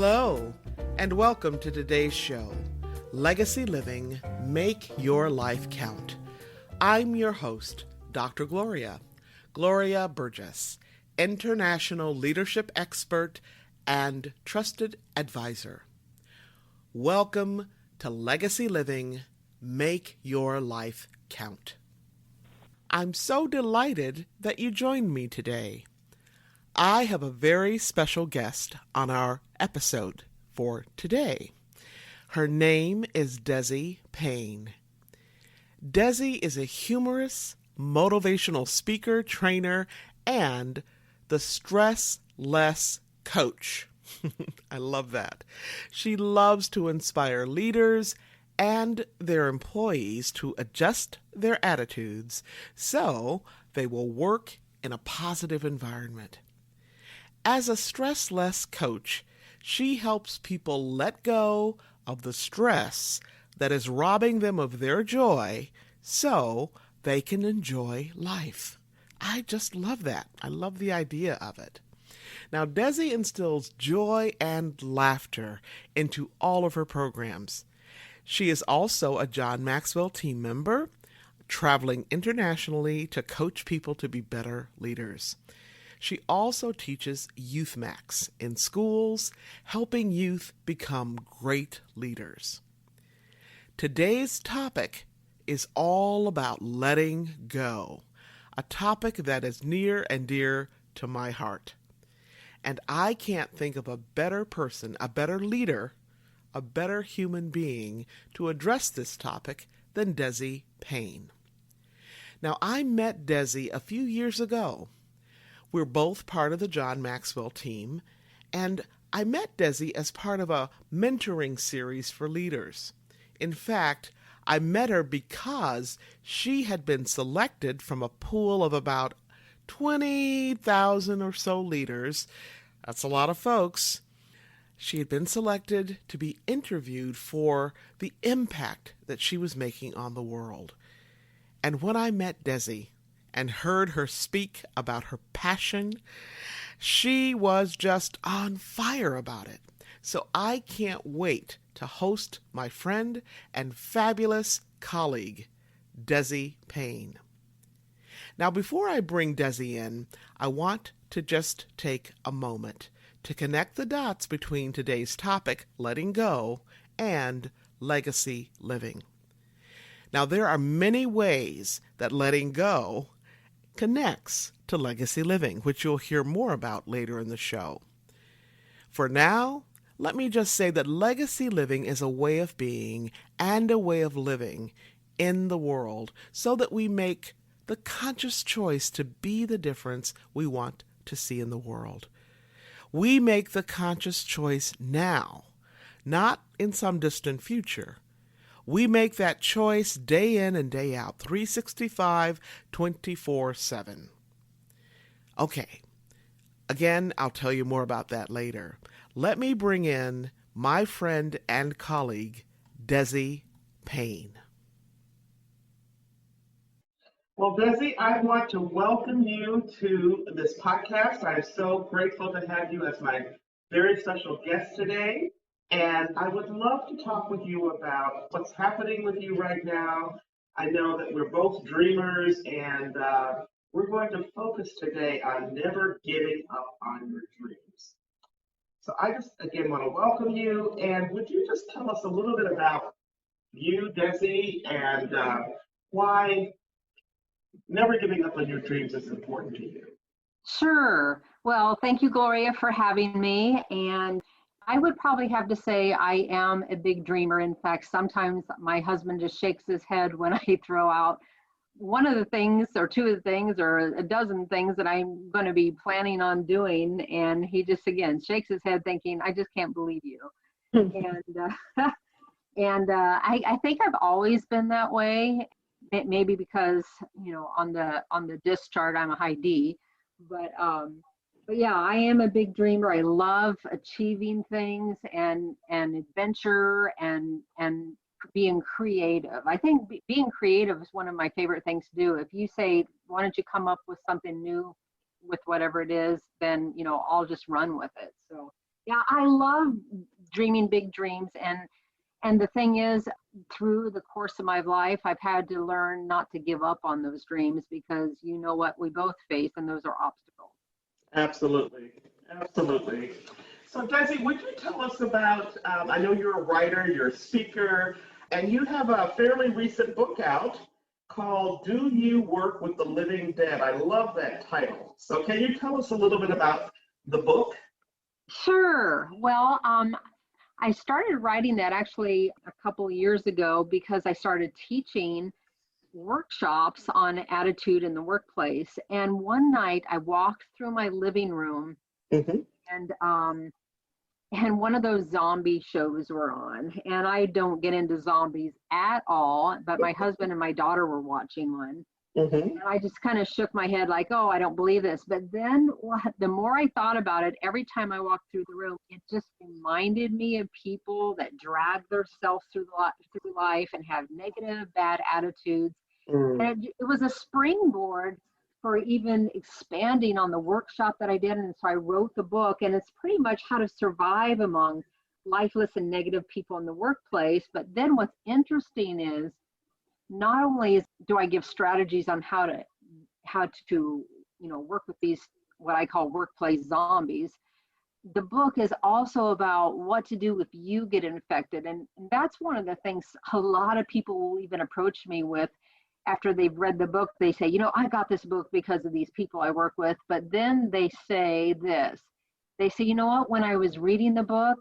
Hello, and welcome to today's show, Legacy Living, Make Your Life Count. I'm your host, Dr. Gloria Burgess, international leadership expert and trusted advisor. Welcome to Legacy Living, Make Your Life Count. I'm so delighted that you joined me today. I have a very special guest on our episode for today. Her name is Desi Payne. Desi is a humorous, motivational speaker, trainer, and the stress-less coach. I love that. She loves to inspire leaders and their employees to adjust their attitudes so they will work in a positive environment. As a stress-less coach, she helps people let go of the stress that is robbing them of their joy so they can enjoy life. I just love that. I love the idea of it. Now, Desi instills joy and laughter into all of her programs. She is also a John Maxwell team member, traveling internationally to coach people to be better leaders. She also teaches Youth Max in schools, helping youth become great leaders. Today's topic is all about letting go, a topic that is near and dear to my heart. And I can't think of a better person, a better leader, a better human being to address this topic than Desi Payne. Now, I met Desi a few years ago. We're both part of the John Maxwell team, and I met Desi as part of a mentoring series for leaders. In fact, I met her because she had been selected from a pool of about 20,000 or so leaders. That's a lot of folks. She had been selected to be interviewed for the impact that she was making on the world. And when I met Desi and heard her speak about her passion, she was just on fire about it. So I can't wait to host my friend and fabulous colleague, Desi Payne. Now, before I bring Desi in, I want to just take a moment to connect the dots between today's topic, letting go, and legacy living. Now, there are many ways that letting go connects to legacy living, which you'll hear more about later in the show. For now, let me just say that legacy living is a way of being and a way of living in the world so that we make the conscious choice to be the difference we want to see in the world. We make the conscious choice now, not in some distant future. We make that choice day in and day out, 365, 24/7. Okay, again, I'll tell you more about that later. Let me bring in my friend and colleague, Desi Payne. Well, Desi, I want to welcome you to this podcast. I'm so grateful to have you as my very special guest today. And I would love to talk with you about what's happening with you right now. I know that we're both dreamers, and we're going to focus today on never giving up on your dreams. So I just, again, want to welcome you. And would you just tell us a little bit about you, Desi, and why never giving up on your dreams is important to you? Sure. Well, thank you, Gloria, for having me. And I would probably have to say I am a big dreamer. In fact, sometimes my husband just shakes his head when I throw out one of the things or two of the things or a dozen things that I'm going to be planning on doing. And he just, again, shakes his head thinking, I just can't believe you. I think I've always been that way. Maybe because, on the disc chart, I'm a high D, but yeah, I am a big dreamer. I love achieving things and adventure and being creative. I think being creative is one of my favorite things to do. If you say, why don't you come up with something new with whatever it is, then, I'll just run with it. So Yeah, I love dreaming big dreams. And the thing is, through the course of my life, I've had to learn not to give up on those dreams because you know what we both face, and those are obstacles. Absolutely. Absolutely. So, Desi, would you tell us about? I know you're a writer, you're a speaker, and you have a fairly recent book out called Do You Work with the Living Dead? I love that title. So, can you tell us a little bit about the book? Sure. Well, I started writing that actually a couple years ago because I started teaching workshops on attitude in the workplace. And one night I walked through my living room Hmm. and one of those zombie shows were on. And I don't get into zombies at all, but my husband and my daughter were watching one. Hmm. And I just kind of shook my head like, oh, I don't believe this. But then the more I thought about it, every time I walked through the room, it just reminded me of people that drag themselves through life and have negative, bad attitudes. Mm. And it was a springboard for even expanding on the workshop that I did. And so I wrote the book, and it's pretty much how to survive among lifeless and negative people in the workplace. But then what's interesting is not only do I give strategies on how to work with these what I call workplace zombies, the book is also about what to do if you get infected. And that's one of the things a lot of people will even approach me with after they've read the book. They say, I got this book because of these people I work with. But then they say this. They say, you know what, when I was reading the book,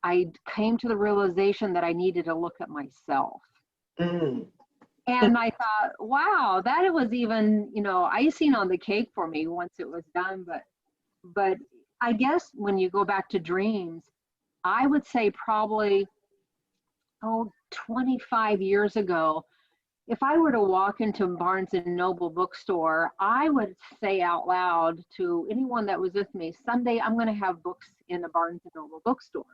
I came to the realization that I needed to look at myself. Mm. And I thought, wow, that was even, icing on the cake for me once it was done. But I guess when you go back to dreams, I would say probably, 25 years ago, if I were to walk into Barnes and Noble bookstore, I would say out loud to anyone that was with me, someday I'm going to have books in a Barnes and Noble bookstore.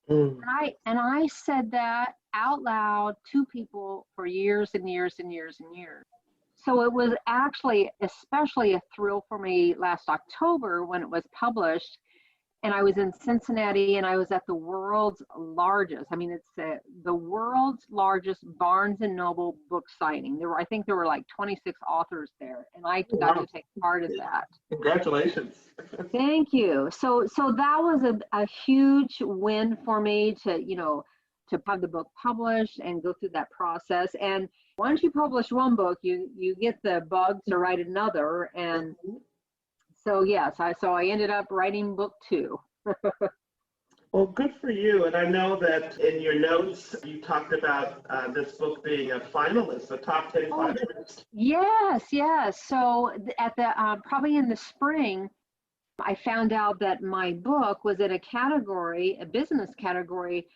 Mm. And I said that out loud to people for years and years and years and years. So it was actually especially a thrill for me last October when it was published. And I was in Cincinnati, and I was at the world's largest, it's the world's largest Barnes and Noble book signing. I think there were like 26 authors there, and I got Wow. to take part of that. Congratulations. Thank you. So that was a huge win for me to have the book published and go through that process. And once you publish one book, you get the bug to write another. And so yes, I ended up writing book 2. Well, good for you. And I know that in your notes, you talked about this book being a finalist, a top 10 finalist. Yes. So at the probably in the spring, I found out that my book was in a business category,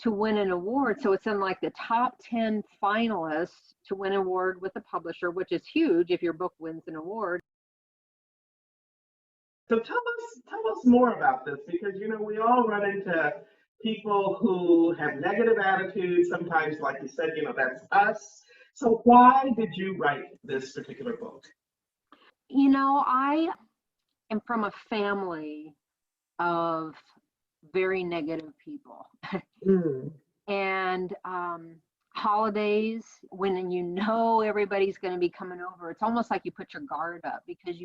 to win an award. So it's in like the top 10 finalists to win an award with the publisher, which is huge if your book wins an award. So tell us more about this, because we all run into people who have negative attitudes. Sometimes, like you said, that's us. So why did you write this particular book? I am from a family of very negative people. Mm. And holidays, when everybody's going to be coming over, it's almost like you put your guard up because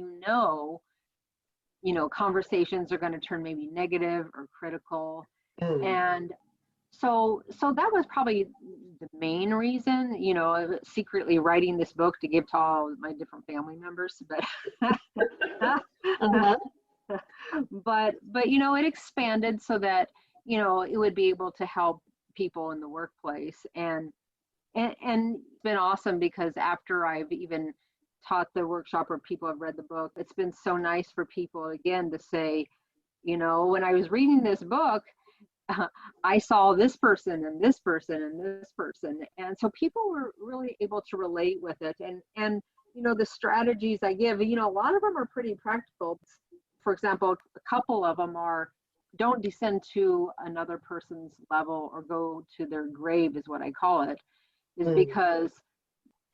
conversations are going to turn maybe negative or critical. Mm. And so that was probably the main reason, secretly writing this book to give to all my different family members. But Uh-huh. but it expanded so that it would be able to help people in the workplace. And it's been awesome because after I've even taught the workshop or people have read the book, it's been so nice for people again to say, when I was reading this book, I saw this person and this person and this person. And so people were really able to relate with it. And the strategies I give, a lot of them are pretty practical. For example, a couple of them are, don't descend to another person's level or go to their grave, is what I call it, is because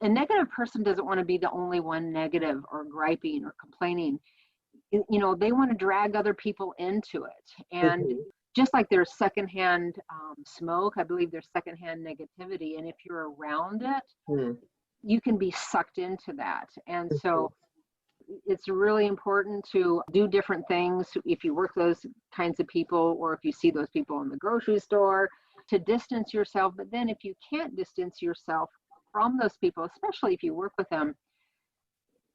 a negative person doesn't want to be the only one negative or griping or complaining. they want to drag other people into it. And Mhm. just like there's secondhand smoke, I believe there's secondhand negativity. And if you're around it, Mhm. you can be sucked into that. And Mhm. so it's really important to do different things if you work those kinds of people, or if you see those people in the grocery store, to distance yourself. But then if you can't distance yourself from those people, especially if you work with them,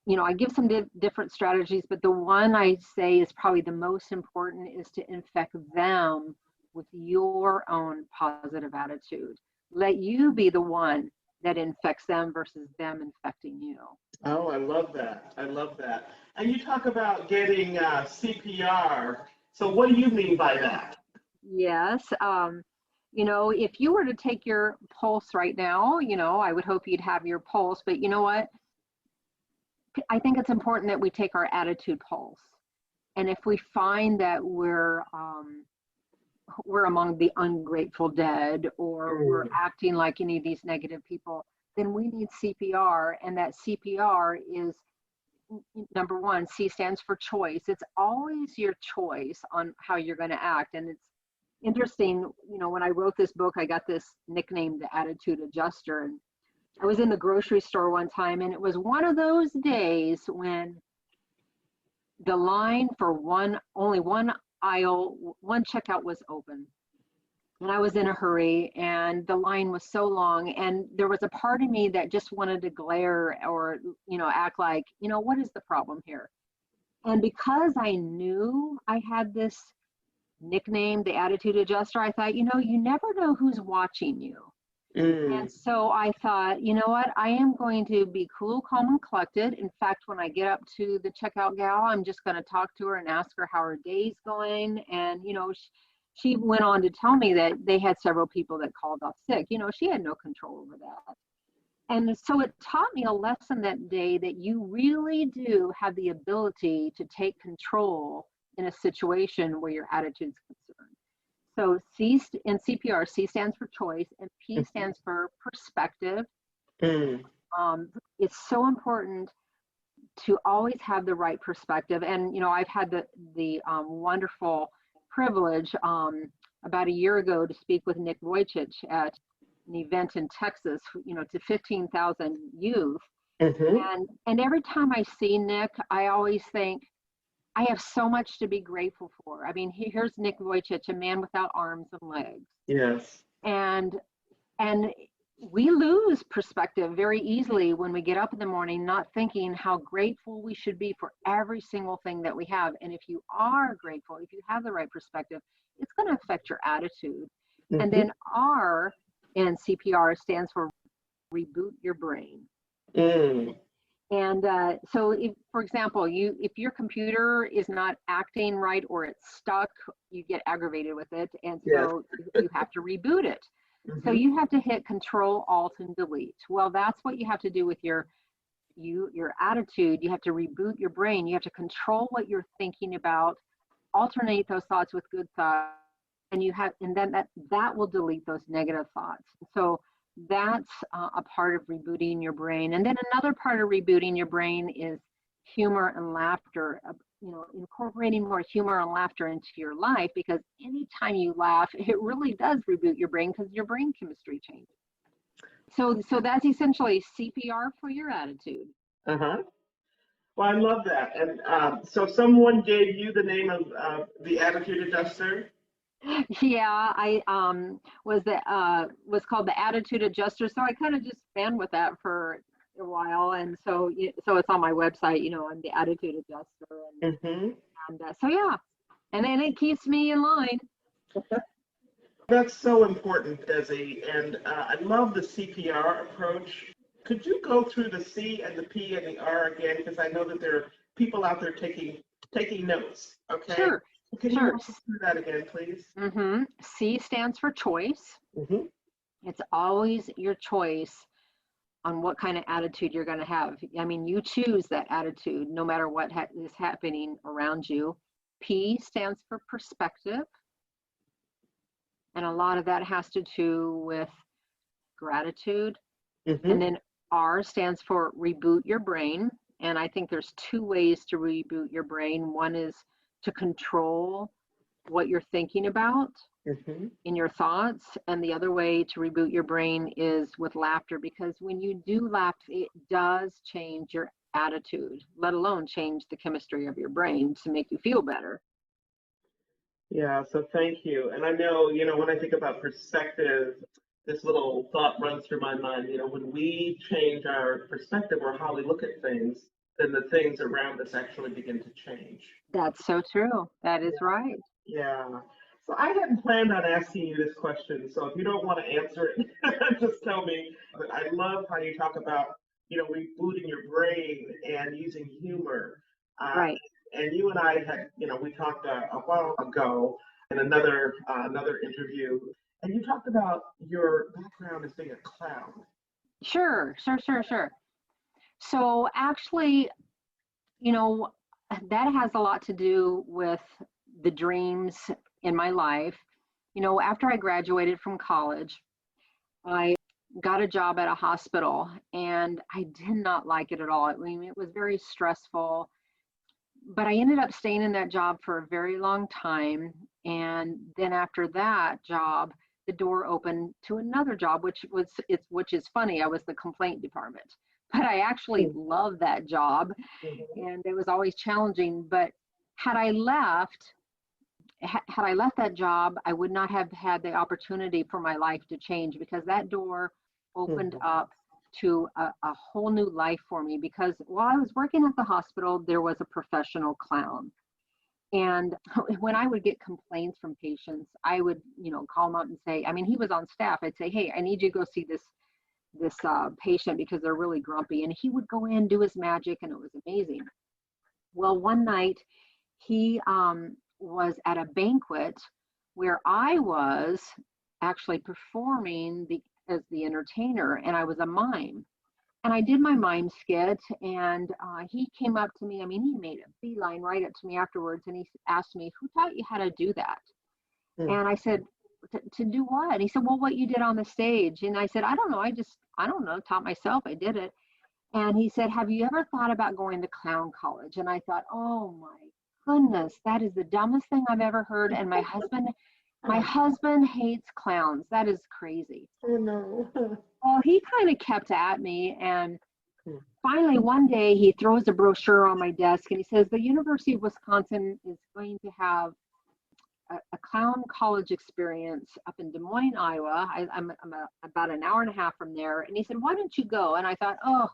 I give some different strategies, but the one I say is probably the most important is to infect them with your own positive attitude. Let you be the one that infects them versus them infecting you. Oh, I love that. I love that. And you talk about getting CPR. So what do you mean by that? Yes. If you were to take your pulse right now, I would hope you'd have your pulse, but you know what? I think it's important that we take our attitude pulse. And if we find that we're among the ungrateful dead, or we're Mm. acting like any of these negative people, then we need CPR. And that CPR is, number one, C stands for choice. It's always your choice on how you're going to act. And it's interesting, when I wrote this book, I got this nickname, the Attitude Adjuster. And I was in the grocery store one time, and it was one of those days when the line for only one aisle, one checkout was open. And I was in a hurry, and the line was so long, and there was a part of me that just wanted to glare, or act like, what is the problem here? And because I knew I had this nickname, the Attitude Adjuster, I thought, you never know who's watching you. And Mm. so I thought, you know what, I am going to be cool, calm, and collected. In fact, when I get up to the checkout gal, I'm just going to talk to her and ask her how her day's going. And, she went on to tell me that they had several people that called off sick. She had no control over that. And so it taught me a lesson that day that you really do have the ability to take control in a situation where your attitude's concerned. So in CPR, C stands for choice and P stands for perspective. Mm. It's so important to always have the right perspective. And I've had the wonderful privilege about a year ago to speak with Nick Vujicic at an event in Texas, to 15,000 youth. Mhm. And every time I see Nick, I always think, I have so much to be grateful for. I mean, here's Nick Vujicic, a man without arms and legs. Yes. And and we lose perspective very easily when we get up in the morning not thinking how grateful we should be for every single thing that we have. And if you are grateful, if you have the right perspective, it's going to affect your attitude. And Mhm. then R in CPR stands for reboot your brain. Mm. And so, if, for example, if your computer is not acting right, or it's stuck, you get aggravated with it, and Yes. so you have to reboot it. So Mhm. you have to hit Control, Alt, and Delete. Well, that's what you have to do with your attitude. You have to reboot your brain. You have to control what you're thinking about, alternate those thoughts with good thoughts, and then that will delete those negative thoughts. So that's a part of rebooting your brain. And then another part of rebooting your brain is humor and laughter. Incorporating more humor and laughter into your life, because anytime you laugh, it really does reboot your brain, because your brain chemistry changes. So that's essentially CPR for your attitude. Uh-huh. Well, I love that. And so someone gave you the name of the attitude adjuster? Yeah, I was called the Attitude Adjuster, so I kind of just ran with that for a while, and so it's on my website. I'm the Attitude Adjuster, Mm-hmm. and so yeah, and then it keeps me in line. That's so important, Desi. And I love the CPR approach. Could you go through the C and the P and the R again? Because I know that there are people out there taking notes. Okay. Sure, Can you sure. walk us through that again, please? C stands for choice. Mm-hmm. It's always your choice on what kind of attitude you're going to have. I mean, you choose that attitude no matter what is happening around you. P stands for perspective. And a lot of that has to do with gratitude. And Mm-hmm. then R stands for reboot your brain. And I think there's two ways to reboot your brain. One is to control what you're thinking about Mm-hmm. in your thoughts. And the other way to reboot your brain is with laughter, because when you do laugh, it does change your attitude, let alone change the chemistry of your brain to make you feel better. Yeah, so thank you. And I know, when I think about perspective, this little thought runs through my mind. When we change our perspective or how we look at things, then the things around us actually begin to change. That's so true. That is right. Yeah. So I hadn't planned on asking you this question, so if you don't want to answer it, just tell me. But I love how you talk about, rebooting your brain and using humor. Uh, Right. and you and I had, we talked a while ago in another interview, and you talked about your background as being a clown. Sure, sure, sure, sure. So actually, you know, that has a lot to do with the dreams in my life. After I graduated from college, I got a job at a hospital and I did not like it at all. I mean, it was very stressful, but I ended up staying in that job for a very long time. And then after that job, the door opened to another job, which is funny. I was the complaint department, but I actually loved that job, Mhm. and it was always challenging. But had I left, had I left that job, I would not have had the opportunity for my life to change, because that door opened Mhm. up to a whole new life for me. Because while I was working at the hospital, there was a professional clown. And when I would get complaints from patients, I would, call them up and say, I mean, he was on staff. I'd say, hey, I need you to go see this patient because they're really grumpy. And he would go in, do his magic, and it was amazing. Well, one night he was at a banquet where I was actually performing as the entertainer, and I was a mime. And I did my mime skit, and he came up to me. I mean, he made a beeline right up to me afterwards, and he asked me, "Who taught you how to do that?" Mhm. And I said, To do what?" And he said, "Well, what you did on the stage." And I said, "I don't know. I don't know, taught myself. I did it." And he said, "Have you ever thought about going to clown college?" And I thought, "Oh my goodness, that is the dumbest thing I've ever heard." And my husband hates clowns. That is crazy. Oh no. Well, he kind of kept at me, and finally one day he throws a brochure on my desk and he says, "The University of Wisconsin is going to have a clown college experience up in Des Moines, Iowa. I'm about an hour and a half from there." And he said, "Why don't you go?" And I thought, "Oh,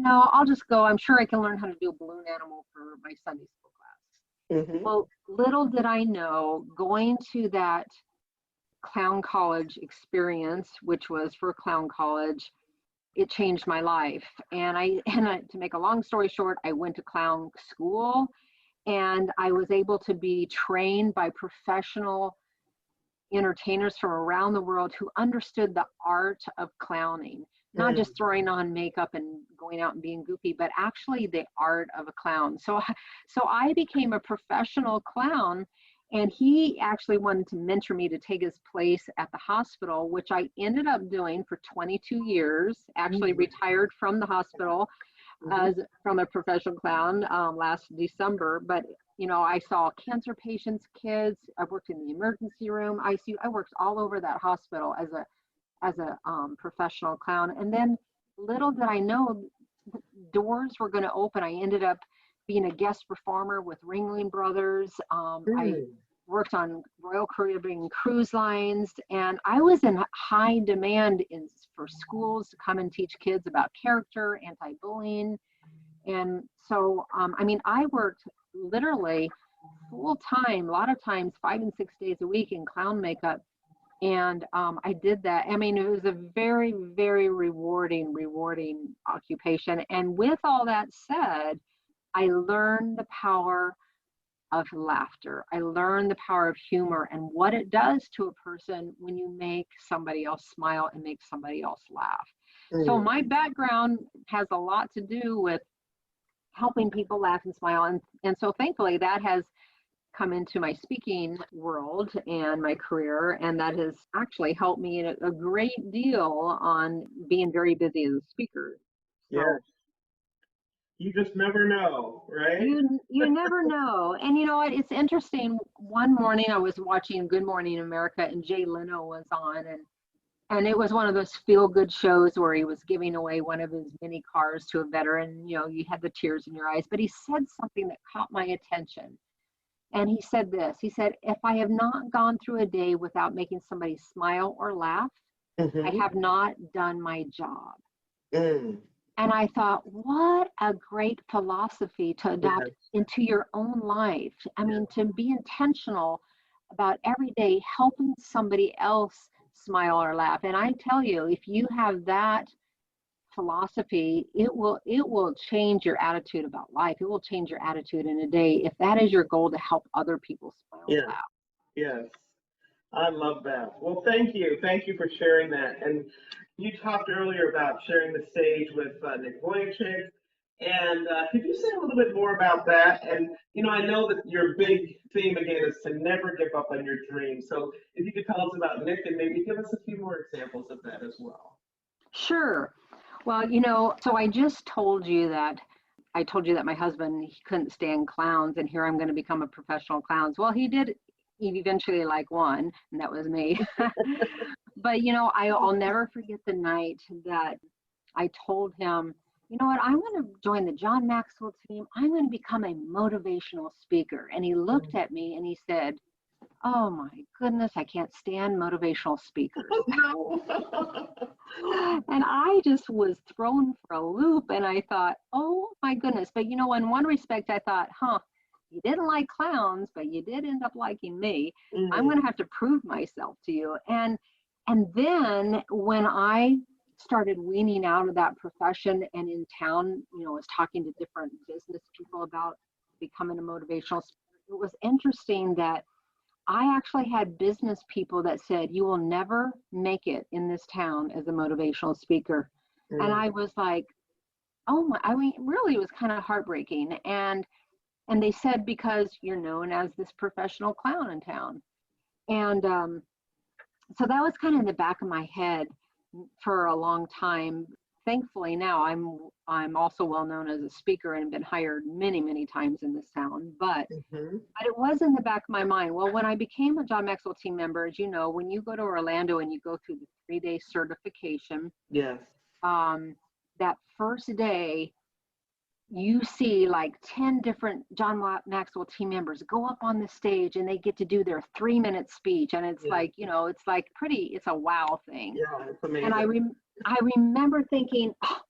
I'll just go. I'm sure I can learn how to do a balloon animal for my Sunday school class." Hmm. Well, little did I know, going to that clown college experience, which was for clown college, it changed my life. To make a long story short, I went to clown school, and I was able to be trained by professional entertainers from around the world who understood the art of clowning, not just throwing on makeup and going out and being goofy, but actually the art of a clown. So I became a professional clown, and he actually wanted to mentor me to take his place at the hospital, which I ended up doing for 22 years. Actually retired from the hospital as from a professional clown last December. But I saw cancer patients, kids. I worked in the emergency room, ICU. I worked all over that hospital as a professional clown. And then little did I know, doors were going to open. I ended up being a guest performer with Ringling Brothers. I worked on Royal Caribbean cruise lines, and I was in high demand for schools to come and teach kids about character, anti-bullying. And so, I mean, I worked literally full time, a lot of times 5 and 6 days a week in clown makeup. And I did that. I mean, it was a very, very rewarding occupation. And with all that said, I learned the power of laughter. I learned the power of humor and what it does to a person when you make somebody else smile and make somebody else laugh. So my background has a lot to do with helping people laugh and smile. And so thankfully that has come into my speaking world and my career. And that has actually helped me a great deal on being very busy as a speaker. Yeah. So You just never know, right? You never know. And you know what? It's interesting. One morning I was watching Good Morning America and Jay Leno was on, and it was one of those feel good shows where he was giving away one of his mini cars to a veteran. You know, you had the tears in your eyes, but he said something that caught my attention. And he said this. He said, "If I have not gone through a day without making somebody smile or laugh, I Mm-hmm. have not done my job." Mm. And I thought, what a great philosophy to Yes. adopt into your own life. I Yes. mean, to be intentional about every day helping somebody else smile or laugh. And I tell you, if you have that philosophy, it will change your attitude about life. It will change your attitude in a day if that is your goal, to help other people smile and Yes. laugh. Yes. I love that. Well, thank you. Thank you for sharing that. And you talked earlier about sharing the stage with Nick Vujicic. And could you say a little bit more about that? And, I know that your big theme again is to never give up on your dreams. So if you could tell us about Nick and maybe give us a few more examples of that as well. Sure. Well, so I told you that my husband, he couldn't stand clowns, and here I'm going to become a professional clown. Well, he did eventually like one, and that was me. But I'll never forget the night that I told him, you know what, I'm going to join the John Maxwell team. I'm going to become a motivational speaker. And he looked at me and he said, "Oh my goodness, I can't stand motivational speakers." No. And I just was thrown for a loop, and I thought, oh my goodness. But in one respect, I thought, you didn't like clowns, but you did end up liking me. I'm going Mm. to have to prove myself to you. And then when I started weaning out of that profession and in town, was talking to different business people about becoming a motivational speaker, it was interesting that I actually had business people that said, "You will never make it in this town as a motivational speaker." And Mm. I was like, "Oh my," I mean, really, it was kind of heartbreaking. And they said, "Because you're known as this professional clown in town." And so that was kind of in the back of my head for a long time. Thankfully now I'm also well known as a speaker and been hired many, many times in this town. Mm-hmm. But it was in the back of my mind. Well, when I became a John Maxwell team member, as you know, when you go to Orlando and you go through the 3-day certification, Yes. um, that first day, you see like 10 different John Maxwell team members go up on the stage and they get to do their 3-minute speech. And it's Yeah. like, it's like it's a wow thing. Yeah. It's And amazing. I remember thinking, oh,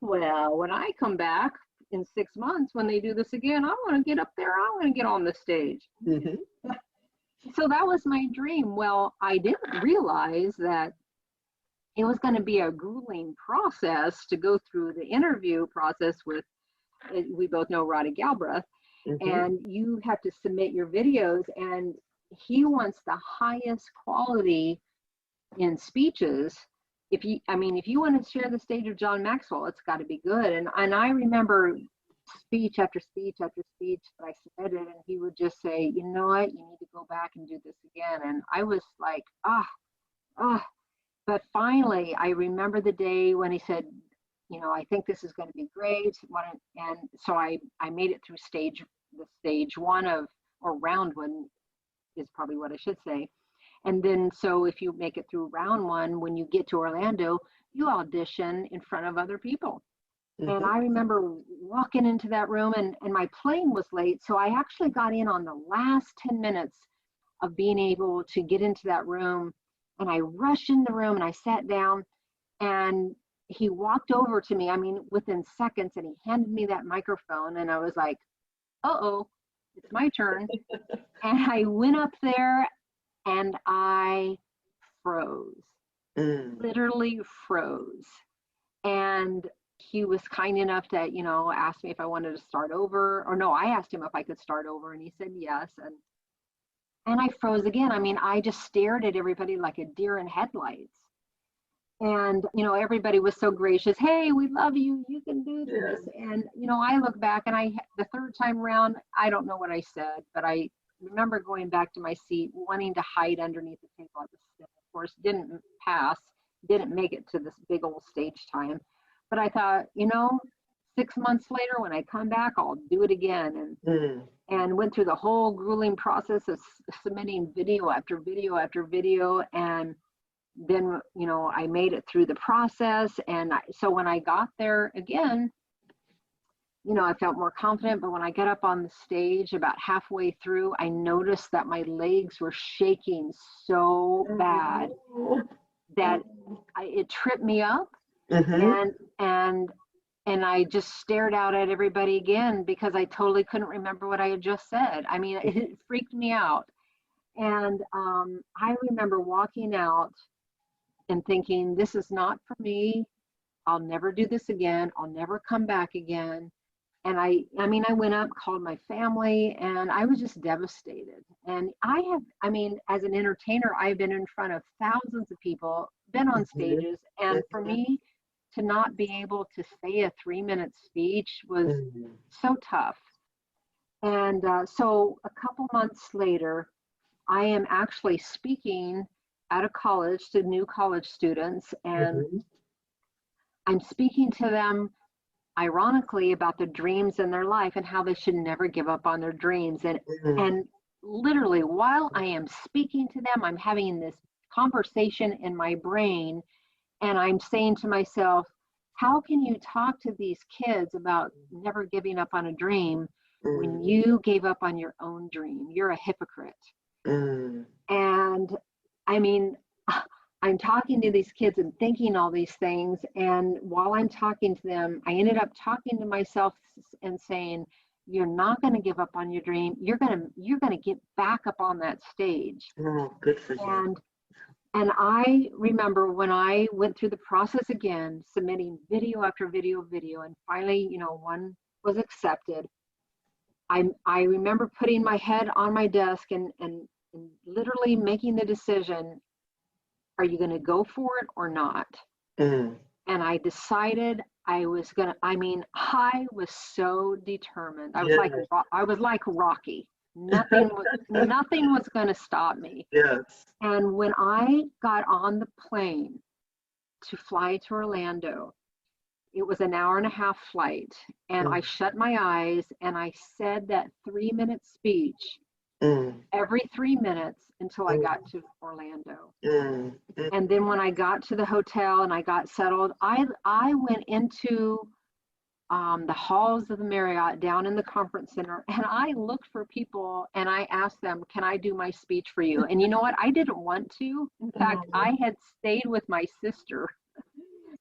well, when I come back in 6 months, when they do this again, I want to get up there. I want to get on the stage. Mm-hmm. So that was my dream. Well, I didn't realize that it was going to be a grueling process to go through the interview process with, we both know Roddy Galbraith, Mm-hmm. and you have to submit your videos, and he wants the highest quality in speeches. If you want to share the stage of John Maxwell, it's got to be good. And I remember speech after speech after speech that I submitted, and he would just say, "You know what, you need to go back and do this again." And I was like, ah. But finally, I remember the day when he said, "I think this is going to be great." And so I made it through the stage one of, or round one is probably what I should say. And then, so if you make it through round one, when you get to Orlando, you audition in front of other people. And Mm-hmm. I remember walking into that room, and my plane was late. So I actually got in on the last 10 minutes of being able to get into that room. And I rushed in the room and I sat down, and he walked over to me, I mean, within seconds, and he handed me that microphone. And I was like, uh-oh, it's my turn. And I went up there and I froze, Mm. literally froze. And he was kind enough to, ask me if I wanted to start over. Or no, I asked him if I could start over, and he said yes. And I froze again. I mean, I just stared at everybody like a deer in headlights. And, everybody was so gracious. "Hey, we love you. You can do Yeah. this." And, I look back, and the third time around, I don't know what I said, but I remember going back to my seat, wanting to hide underneath the table at the step. Of course, didn't pass, didn't make it to this big old stage time. But I thought, 6 months later, when I come back, I'll do it again. And went through the whole grueling process of submitting video after video after video. And then, you know, I made it through the process. And so when I got there again, you know, I felt more confident. But when I got up on the stage about halfway through, I noticed that my legs were shaking so bad that it tripped me up. And I just stared out at everybody again because I totally couldn't remember what I had just said. I mean, it freaked me out. And I remember walking out and thinking, this is not for me. I'll never do this again. I'll never come back again. And I went up, called my family, and I was just devastated. And as an entertainer, I've been in front of thousands of people, been on stages, and for me to not be able to say a 3-minute speech was so tough. And so a couple months later, I am actually speaking at a college to new college students, and I'm speaking to them ironically about their dreams in their life and how they should never give up on their dreams. And literally, while I am speaking to them, I'm having this conversation in my brain, and I'm saying to myself, how can you talk to these kids about never giving up on a dream when you gave up on your own dream? You're a hypocrite. And I mean, I'm talking to these kids and thinking all these things. And while I'm talking to them, I ended up talking to myself and saying, you're not going to give up on your dream. You're going to get back up on that stage. Oh, good for you. And I remember when I went through the process again, submitting video after video, and finally, you know, one was accepted. I remember putting my head on my desk and literally making the decision, are you going to go for it or not? And I decided I was so determined. I was like Rocky. Nothing was going to stop me. Yes. And when I got on the plane to fly to Orlando, it was an 1.5-hour flight, and I shut my eyes and I said that 3-minute speech every 3 minutes until I got to Orlando. And then when I got to the hotel and I got settled, I went into the halls of the Marriott down in the conference center, and I looked for people and I asked them, can I do my speech for you? And you know what? I didn't want to. In fact, I had stayed with my sister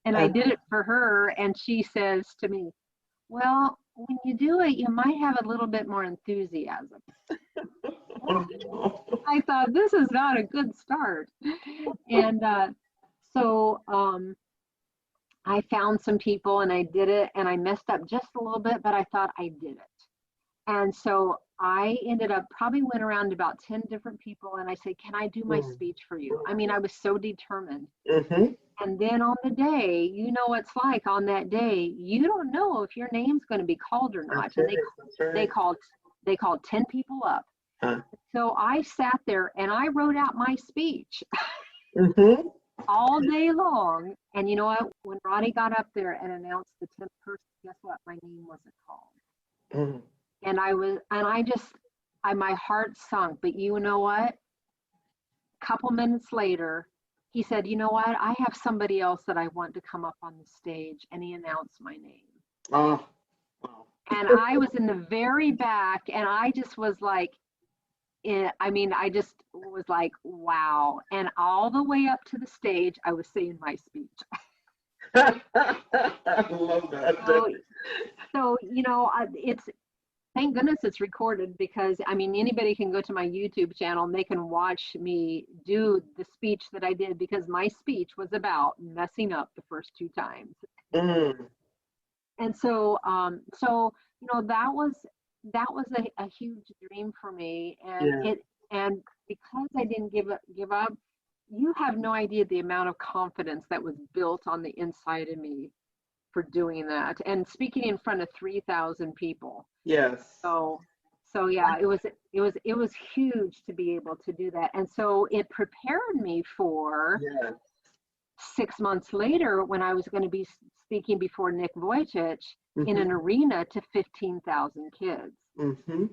and I did it for her. And she says to me, well, when you do it, you might have a little bit more enthusiasm. I thought, this is not a good start. And so I found some people and I did it, and I messed up just a little bit, but I thought I did it. And so I ended up probably went around to about 10 different people and I said, can I do my speech for you? I mean, I was so determined. And then on the day, you know what it's like on that day, you don't know if your name's going to be called or not. And they called 10 people up. So I sat there and I wrote out my speech all day long. And you know what? When Ronnie got up there and announced the 10th person, guess what? My name wasn't called. And my heart sunk. But you know what? A couple minutes later, he said, you know what? I have somebody else that I want to come up on the stage. And he announced my name. Oh, wow. And I was in the very back, and I just was like, I just was like, wow. And all the way up to the stage, I was saying my speech. I love that. So you know, it's, thank goodness it's recorded, because I mean, anybody can go to my YouTube channel and they can watch me do the speech that I did, because my speech was about messing up the first 2 times. And so, you know, that was a huge dream for me, and and because I didn't give up, you have no idea the amount of confidence that was built on the inside of me for doing that, and speaking in front of 3,000 people. Yes. So yeah, it was huge to be able to do that, and so it prepared me for 6 months later when I was going to be speaking before Nick Vujicic in an arena to 15,000 kids. Mm-hmm.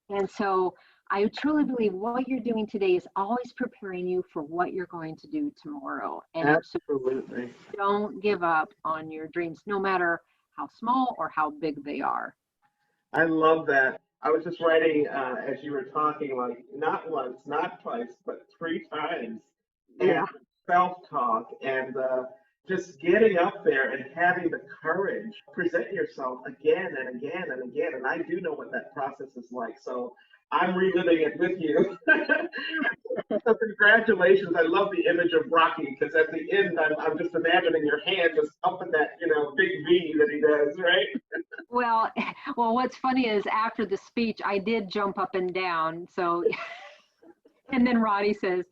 And so I truly believe what you're doing today is always preparing you for what you're going to do tomorrow. And Absolutely. so don't give up on your dreams, no matter how small or how big they are. I love that. I was just writing as you were talking, like not once, not twice, but three times, and Yeah. self-talk and just getting up there and having the courage, present yourself again and again and again. And I do know what that process is like, so I'm reliving it with you. So congratulations. I love the image of Rocky because at the end, I'm just imagining your hand just up in that, big V that he does, right? Well, well, what's funny is after the speech, I did jump up and down. So, and then Roddy says,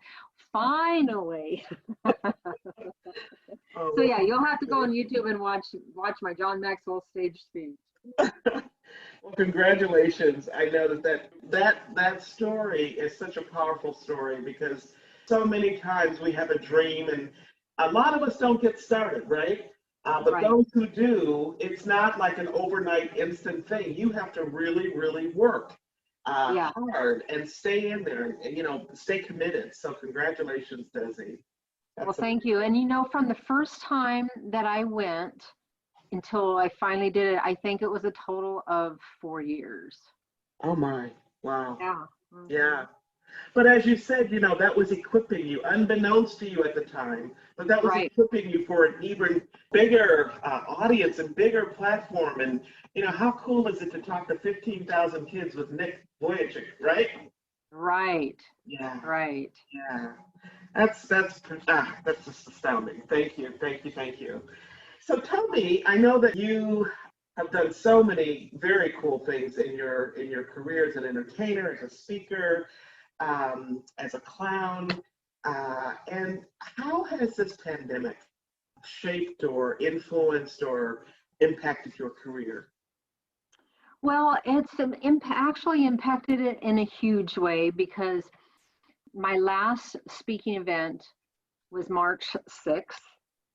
finally. Oh, So yeah, you'll have to go on YouTube and watch my John Maxwell stage speech. well, congratulations. I know that story is such a powerful story because so many times we have a dream and a lot of us don't get started, right? But Right. those who do, it's not like an overnight instant thing. You have to really, really work Yeah. hard and stay in there and, stay committed. So congratulations, Desi. Well, thank you. And from the first time that I went until I finally did it, I think it was a total of 4 years. Oh my, wow. Yeah. Mhm. Yeah. But as you said, that was equipping you, unbeknownst to you at the time, but that was Right. equipping you for an even bigger audience and bigger platform. And, how cool is it to talk to 15,000 kids with Nick Vujicic, right? Right. Yeah. Right. Yeah. That's just astounding. Thank you. Thank you. Thank you. So tell me, I know that you have done so many very cool things in your career as an entertainer, as a speaker, as a clown. And how has this pandemic shaped or influenced or impacted your career? Well, it's actually impacted it in a huge way because my last speaking event was March 6th.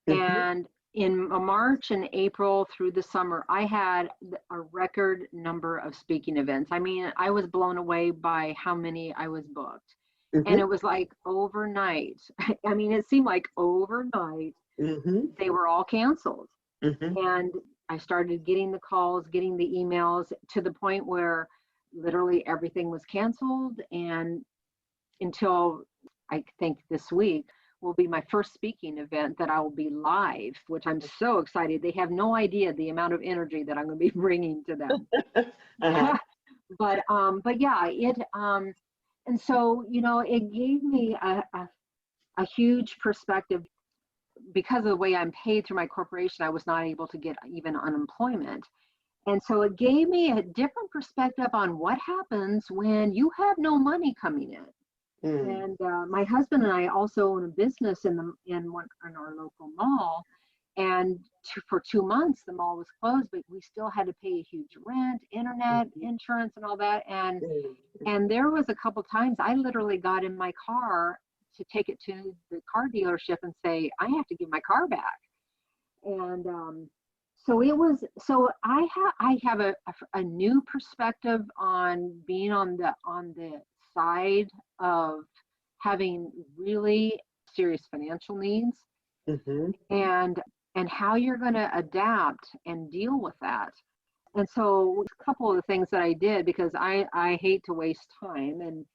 Mm-hmm. And in March and April through the summer, I had a record number of speaking events. I mean, I was blown away by how many I was booked. Mm-hmm. And it was like overnight. I mean, it seemed like overnight Mm-hmm. they were all canceled. Mm-hmm. And I started getting the calls, getting the emails to the point where literally everything was canceled. And until I think this week will be my first speaking event that I will be live, which I'm so excited. They have no idea the amount of energy that I'm going to be bringing to them. Uh-huh. But yeah, and so, it gave me a huge perspective. Because of the way I'm paid through my corporation, I was not able to get even unemployment. And so it gave me a different perspective on what happens when you have no money coming in. Mm. And my husband and I also own a business in our local mall. And for 2 months, the mall was closed, but we still had to pay a huge rent, internet, insurance, and all that. And there was a couple times I literally got in my car to take it to the car dealership and say, I have to give my car back. And so I have a new perspective on being on the side of having really serious financial needs, Mm-hmm. and how you're going to adapt and deal with that. And so a couple of the things that I did, because I hate to waste time, and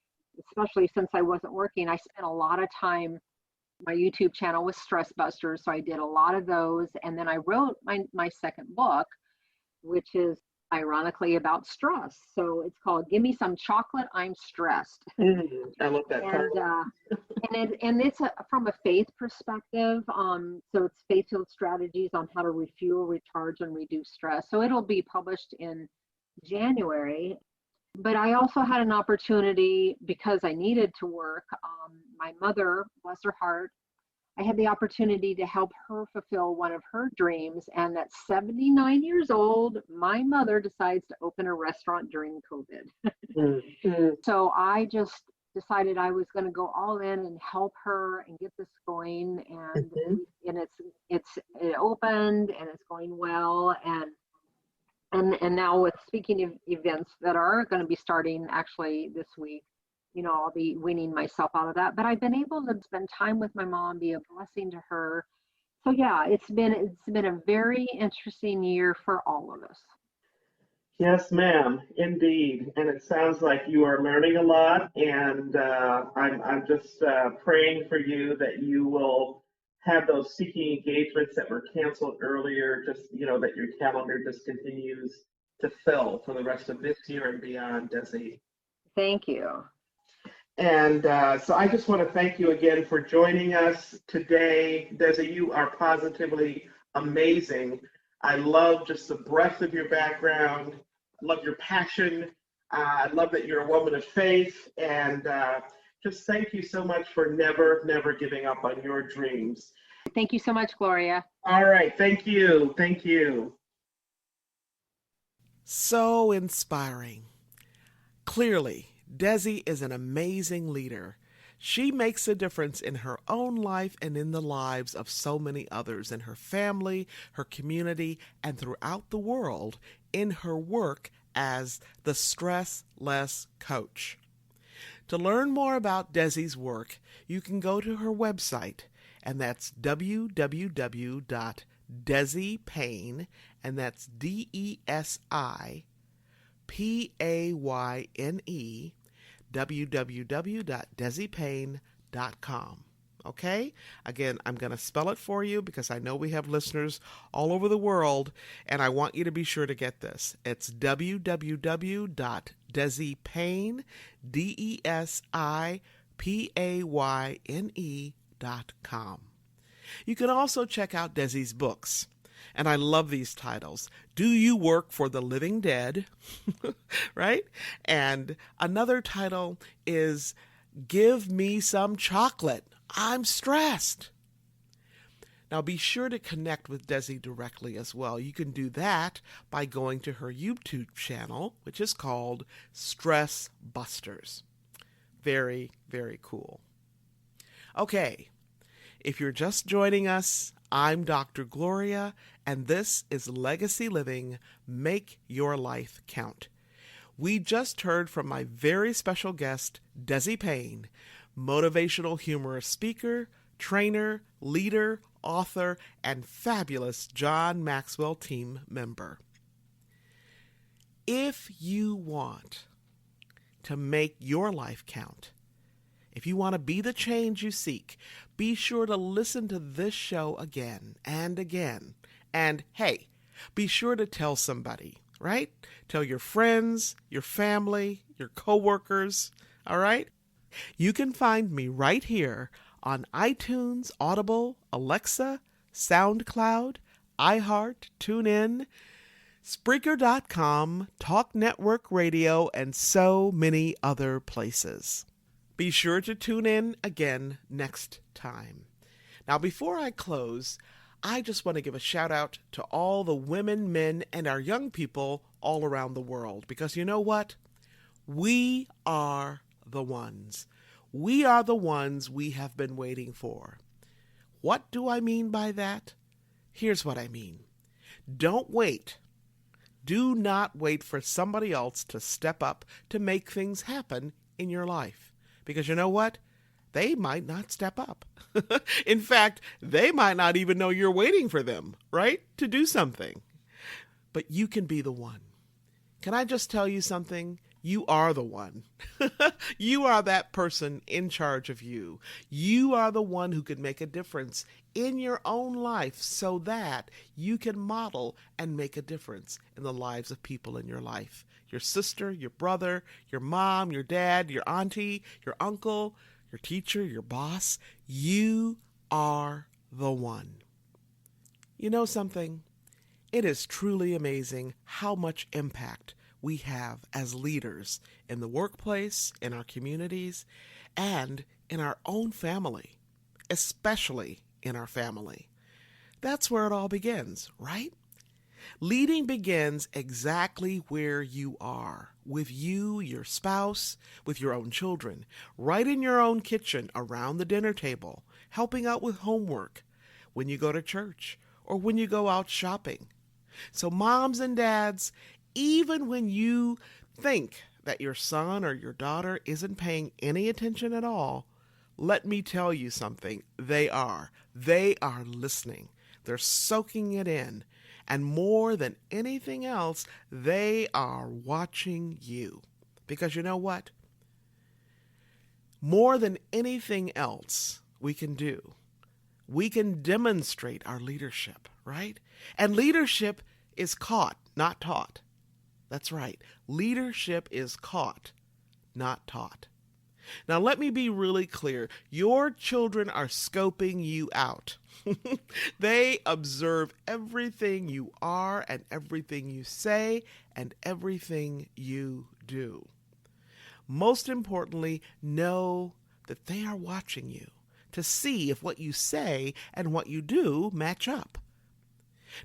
especially since I wasn't working, I spent a lot of time. My YouTube channel was Stress Busters, so I did a lot of those. And then I wrote my second book, which is ironically about stress. So it's called Give Me Some Chocolate, I'm Stressed. I love that title. And it's from a faith perspective. So it's faith-filled strategies on how to refuel, recharge, and reduce stress. So it'll be published in January. But I also had an opportunity, because I needed to work. My mother, bless her heart, I had the opportunity to help her fulfill one of her dreams. And at 79 years old, my mother decides to open a restaurant during COVID. Mm-hmm. So I just decided I was going to go all in and help her and get this going. Mhm. And it opened and it's going well. And now with speaking of events that are going to be starting actually this week, I'll be weaning myself out of that. But I've been able to spend time with my mom, be a blessing to her. So yeah, it's been a very interesting year for all of us. Yes, ma'am, indeed. And it sounds like you are learning a lot, and I'm just praying for you that you will have those speaking engagements that were canceled earlier. Just that your calendar just continues to fill for the rest of this year and beyond, Desi. Thank you. And so I just want to thank you again for joining us today. Desi, you are positively amazing. I love just the breadth of your background. I love your passion. I love that you're a woman of faith. And just thank you so much for never, never giving up on your dreams. Thank you so much, Gloria. All right. Thank you. Thank you. So inspiring. Clearly, Desi is an amazing leader. She makes a difference in her own life and in the lives of so many others in her family, her community, and throughout the world in her work as the Stress Less Coach. To learn more about Desi's work, you can go to her website, and that's www.desipayne, and that's DESI www.desipayne.com. Okay? Again, I'm going to spell it for you because I know we have listeners all over the world, and I want you to be sure to get this. It's www.desipayne, DESIPAYNE.com. You can also check out Desi's books. And I love these titles. Do You Work for the Living Dead? Right? And another title is Give Me Some Chocolate. I'm Stressed. Now be sure to connect with Desi directly as well. You can do that by going to her YouTube channel, which is called Stress Busters. Very, very cool. Okay, if you're just joining us, I'm Dr. Gloria, and this is Legacy Living, Make Your Life Count. We just heard from my very special guest, Desi Payne, motivational humorist speaker, trainer, leader, author, and fabulous John Maxwell team member. If you want to make your life count, if you want to be the change you seek, be sure to listen to this show again and again. And hey, be sure to tell somebody, right? Tell your friends, your family, your coworkers, all right? You can find me right here on iTunes, Audible, Alexa, SoundCloud, iHeart, TuneIn, Spreaker.com, Talk Network Radio, and so many other places. Be sure to tune in again next time. Now, before I close, I just want to give a shout out to all the women, men, and our young people all around the world. Because you know what? We are the ones. We are the ones we have been waiting for. What do I mean by that? Here's what I mean. Don't wait. Do not wait for somebody else to step up to make things happen in your life. Because you know what? They might not step up. In fact, they might not even know you're waiting for them, right? To do something. But you can be the one. Can I just tell you something? You are the one. You are that person in charge of you. You are the one who can make a difference in your own life so that you can model and make a difference in the lives of people in your life. Your sister, your brother, your mom, your dad, your auntie, your uncle, your teacher, your boss. You are the one. You know something? It is truly amazing how much impact we have as leaders in the workplace, in our communities, and in our own family, especially in our family. That's where it all begins, right? Leading begins exactly where you are, with you, your spouse, with your own children, right in your own kitchen, around the dinner table, helping out with homework, when you go to church, or when you go out shopping. So moms and dads, even when you think that your son or your daughter isn't paying any attention at all, let me tell you something. They are. They are listening. They're soaking it in. And more than anything else, they are watching you. Because you know what? More than anything else we can do, we can demonstrate our leadership, right? And leadership is caught, not taught. That's right. Leadership is caught, not taught. Now, let me be really clear. Your children are scoping you out. They observe everything you are and everything you say and everything you do. Most importantly, know that they are watching you to see if what you say and what you do match up.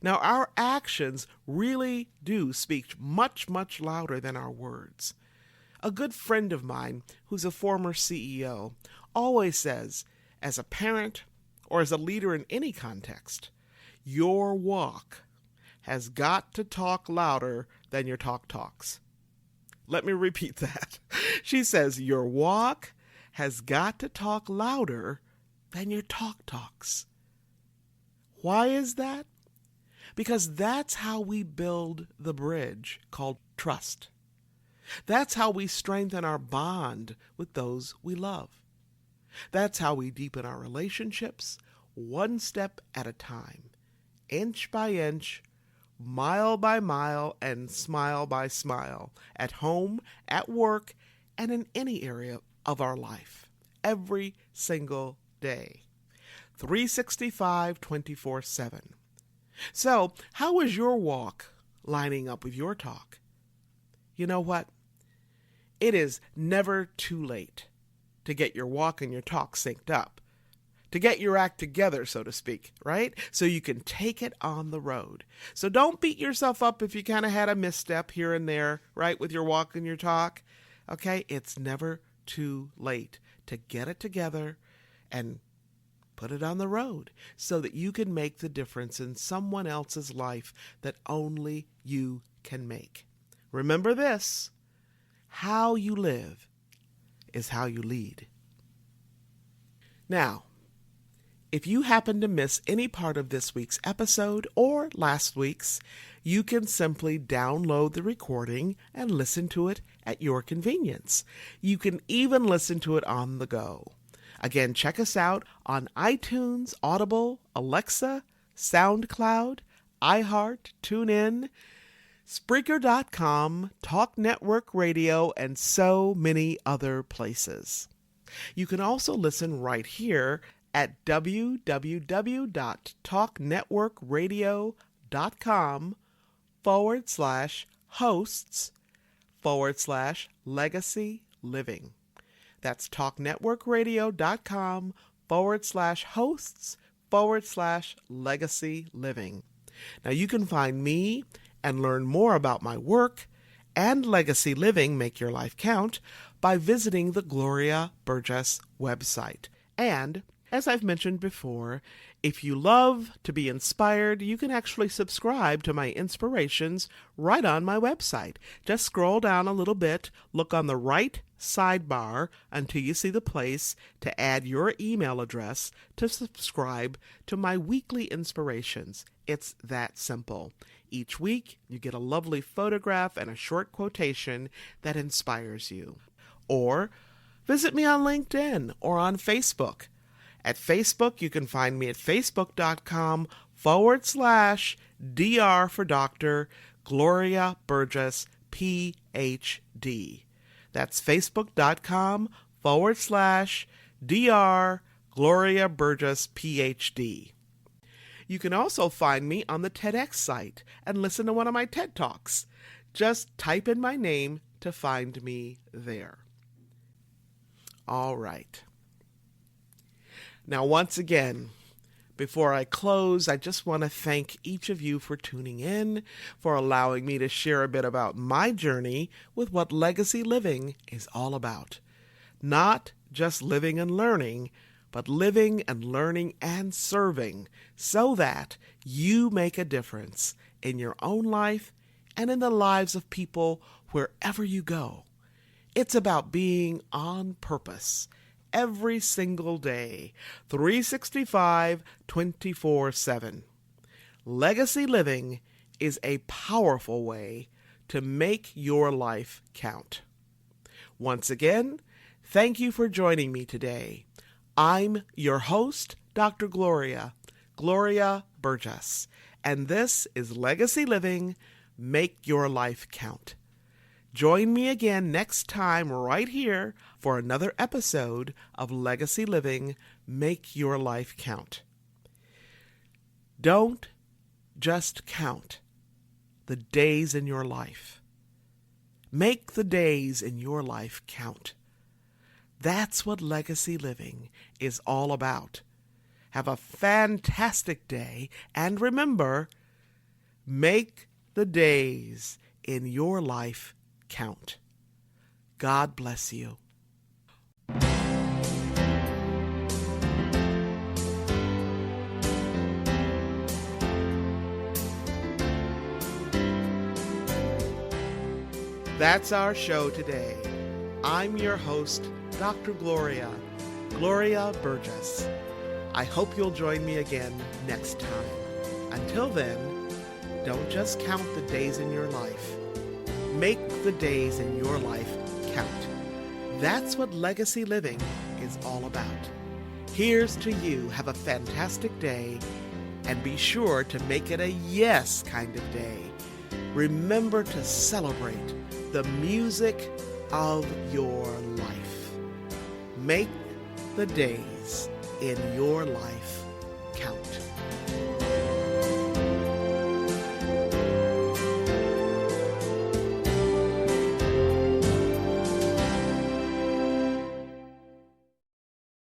Now, our actions really do speak much, much louder than our words. A good friend of mine, who's a former CEO, always says, as a parent or as a leader in any context, your walk has got to talk louder than your talk talks. Let me repeat that. She says, your walk has got to talk louder than your talk talks. Why is that? Because that's how we build the bridge called trust. That's how we strengthen our bond with those we love. That's how we deepen our relationships, one step at a time, inch by inch, mile by mile, and smile by smile, at home, at work, and in any area of our life, every single day. 365, 24/7. So, how is your walk lining up with your talk? You know what? It is never too late to get your walk and your talk synced up, to get your act together, so to speak, right? So you can take it on the road. So don't beat yourself up if you kind of had a misstep here and there, right, with your walk and your talk. Okay? It's never too late to get it together and put it on the road so that you can make the difference in someone else's life that only you can make. Remember this. How you live is how you lead. Now, if you happen to miss any part of this week's episode or last week's, you can simply download the recording and listen to it at your convenience. You can even listen to it on the go. Again, check us out on iTunes, Audible, Alexa, SoundCloud, iHeart, TuneIn, Spreaker.com, Talk Network Radio, and so many other places. You can also listen right here at www.talknetworkradio.com/hosts/legacy living. That's talknetworkradio.com/hosts/legacy living. Now you can find me and learn more about my work and Legacy Living Make Your Life Count by visiting the Gloria Burgess website. And as I've mentioned before, if you love to be inspired, you can actually subscribe to my inspirations right on my website. Just scroll down a little bit, look on the right sidebar until you see the place to add your email address to subscribe to my weekly inspirations. It's that simple. Each week, you get a lovely photograph and a short quotation that inspires you. Or visit me on LinkedIn or on Facebook. At Facebook, you can find me at facebook.com/DR for Dr. Gloria Burgess, PhD. That's facebook.com/DR Gloria Burgess, PhD. You can also find me on the TEDx site and listen to one of my TED Talks. Just type in my name to find me there. All right. Now, once again, Before I close, I just want to thank each of you for tuning in, for allowing me to share a bit about my journey with what legacy living is all about. Not just living and learning, but living and learning and serving so that you make a difference in your own life and in the lives of people wherever you go. It's about being on purpose every single day, 365, 24/7. Legacy living is a powerful way to make your life count. Once again, thank you for joining me today. I'm your host, Dr. Gloria Burgess, and this is Legacy Living, Make Your Life Count. Join me again next time right here for another episode of Legacy Living, Make Your Life Count. Don't just count the days in your life. Make the days in your life count. That's what legacy living is all about. Have a fantastic day, and remember, make the days in your life count. God bless you. That's our show today. I'm your host, Dr. Gloria Burgess. I hope you'll join me again next time. Until then, don't just count the days in your life. Make the days in your life count. That's what legacy living is all about. Here's to you. Have a fantastic day, and be sure to make it a yes kind of day. Remember to celebrate the music of your life. Make the days in your life count.